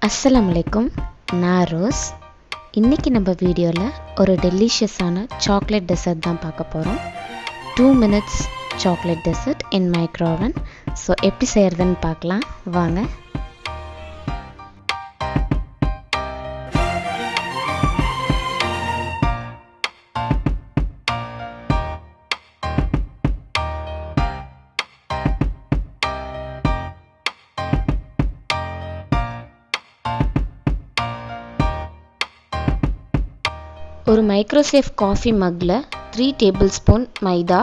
அஸ்ஸலாமு அலைக்கும். நான் ரோஸ். இன்றைக்கி நம்ம வீடியோவில் ஒரு டெலிஷியஸான சாக்லேட் டெசர்ட் தான் பார்க்க போகிறோம். 2 minutes chocolate dessert in microwave. So எப்படி செய்கிறதுன்னு பார்க்கலாம் வாங்க. ஒரு மைக்ரோசேஃப் காஃபி மக்கில் 3 tablespoon maida,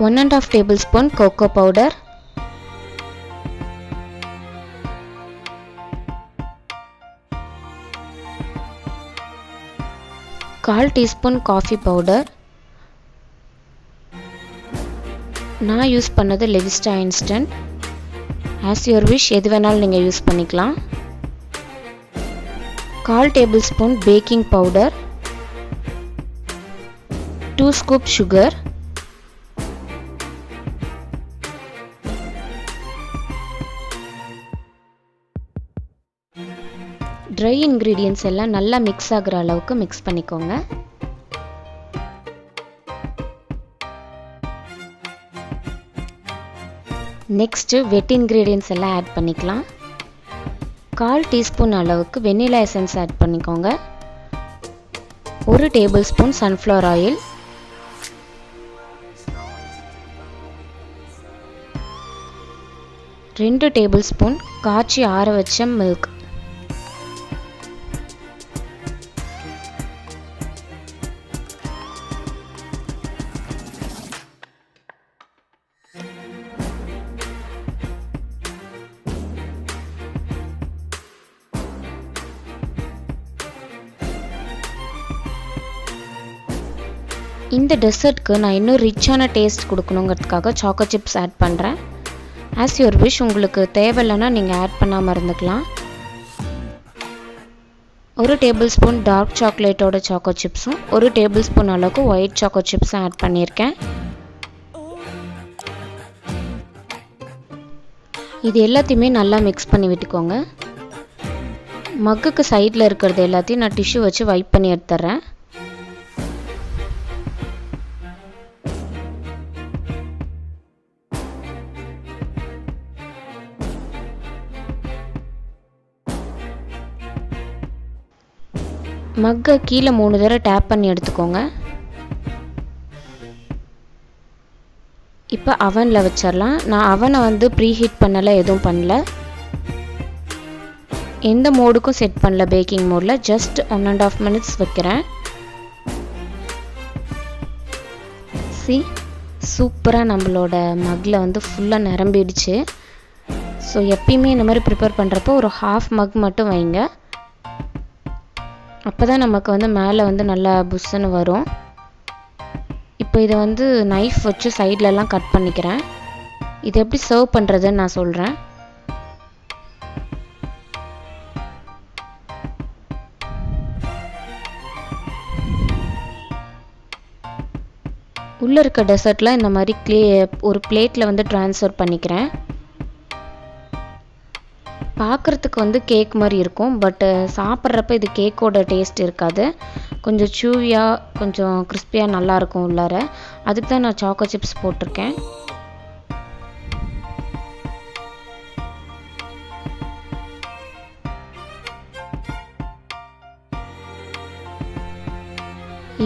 1.5 tablespoon cocoa powder, 1/4 teaspoon coffee powder. நான் யூஸ் பண்ணது Levista instant. As your wish, எது வேணாலும் நீங்கள் யூஸ் பண்ணிக்கலாம். 1/4 tablespoon baking powder, 2 scoop sugar, dry ingredients எல்லாம் நல்லா மிக்ஸ் ஆகிற அளவுக்கு மிக்ஸ் பண்ணிக்கோங்க. நெக்ஸ்ட்டு வெட் இன்க்ரீடியன்ட்ஸ் எல்லாம் ஆட் பண்ணிக்கலாம். 1/4 டீஸ்பூன் அளவுக்கு வெனிலா எசன்ஸ் ஆட் பண்ணிக்கோங்க. 1 tablespoon சன்ஃப்ளவர் ஆயில், 2 tablespoon காய்ச்சி ஆற வச்ச மில்க், இந்த டெசர்ட்க்கு நான் இன்னும் ரிச்சான டேஸ்ட் கொடுக்கணுங்கிறதுக்காக சாக்கோ சிப்ஸ் ஆட் பண்ணுறேன். ஆஸ் யுவர் விஷ், உங்களுக்கு தேவையில்லைன்னா நீங்கள் ஆட் பண்ணாமல் இருந்துக்கலாம். 1 tablespoon டார்க் சாக்லேட்டோட சாக்கோ சிப்ஸும் 1 tablespoon அளவுக்கு ஒயிட் சாக்கோ சிப்ஸும் ஆட் பண்ணியிருக்கேன். இது எல்லாத்தையுமே நல்லா மிக்ஸ் பண்ணி விட்டுக்கோங்க. மக்குக்கு சைடில் இருக்கிறது எல்லாத்தையும் நான் டிஷ்யூ வச்சு வைப் பண்ணி எடுத்துட்றேன். மக்கை கீழே 3 தடவை டேப் பண்ணி எடுத்துக்கோங்க. இப்போ அவனில் வச்சிடலாம். நான் அவனை ப்ரீஹீட் பண்ணலை, எதுவும் பண்ணல, எந்த மோடுக்கும் செட் பண்ணல. பேக்கிங் மோடில் ஜஸ்ட் 1.5 minutes வைக்கிறேன். சூப்பராக நம்மளோட மக்கில் ஃபுல்லாக நிரம்பிடுச்சு. ஸோ எப்பயுமே இந்த மாதிரி ப்ரிப்பேர் பண்ணுறப்போ ஒரு 1/2 mug மட்டும் வைங்க. அப்போ தான் நமக்கு மேலே நல்லா புஷ்ஷுன்னு வரும். இப்போ இதை நைஃப் வச்சு சைட்லலாம் கட் பண்ணிக்கிறேன். இது எப்படி சர்வ் பண்ணுறதுன்னு நான் சொல்கிறேன். உள்ளே இருக்க டெசர்ட்டில் இந்த மாதிரி ஒரு பிளேட்டில் ட்ரான்ஸ்ஃபர் பண்ணிக்கிறேன். பார்க்குறதுக்கு கேக் மாதிரி இருக்கும், பட் சாப்பிட்றப்ப இது கேக்கோட டேஸ்ட் இருக்காது. கொஞ்சம் சூவியாக, கொஞ்சம் கிறிஸ்பியாக நல்லாயிருக்கும் உள்ளார. அதுக்கு தான் நான் சாக்கோ சிப்ஸ் போட்டிருக்கேன்.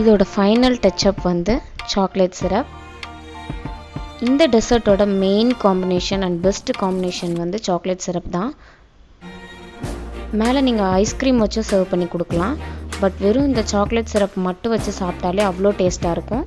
இதோட ஃபைனல் டச்சப் சாக்லேட் சிரப். இந்த டெசர்ட்டோட main combination and best combination chocolate syrup தான். மேலே நீங்கள் ஐஸ்கிரீம் வச்சு சர்வ் பண்ணி கொடுக்கலாம், பட் வெறும் இந்த சாக்லேட் சிரப் மட்டும் வச்சு சாப்பிட்டாலே அவ்வளோ டேஸ்ட்டாக இருக்கும்.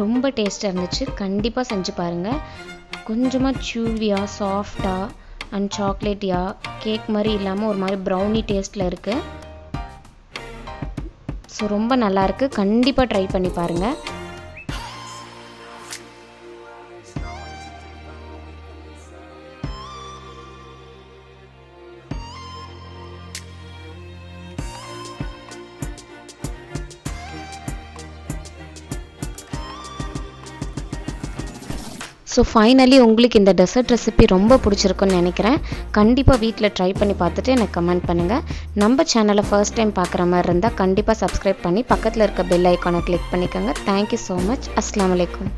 ரொம்ப டேஸ்ட்டாக இருந்துச்சு. கண்டிப்பாக செஞ்சு பாருங்கள். கொஞ்சமாக சூவியாக, சாஃப்டாக அண்ட் சாக்லேட்டியாக, கேக் மாதிரி இல்லாமல் ஒரு மாதிரி ப்ரௌனி டேஸ்ட்டில் இருக்குது. ஸோ ரொம்ப நல்லாயிருக்கு, கண்டிப்பாக ட்ரை பண்ணி பாருங்கள். ஸோ ஃபைனலி உங்களுக்கு இந்த டெசர்ட் ரெசிபி ரொம்ப பிடிச்சிருக்குன்னு நினைக்கிறேன். கண்டிப்பாக வீட்டில் ட்ரை பண்ணி பார்த்துட்டு எனக்கு கமெண்ட் பண்ணுங்கள். நம்ம சேனலை ஃபர்ஸ்ட் டைம் பார்க்குற மாதிரி இருந்தால் கண்டிப்பாக சப்ஸ்கிரைப் பண்ணி பக்கத்தில் இருக்க பெல் ஐக்கானை கிளிக் பண்ணிக்கோங்க. Thank you so much. அஸ்ஸலாமு அலைக்கும்.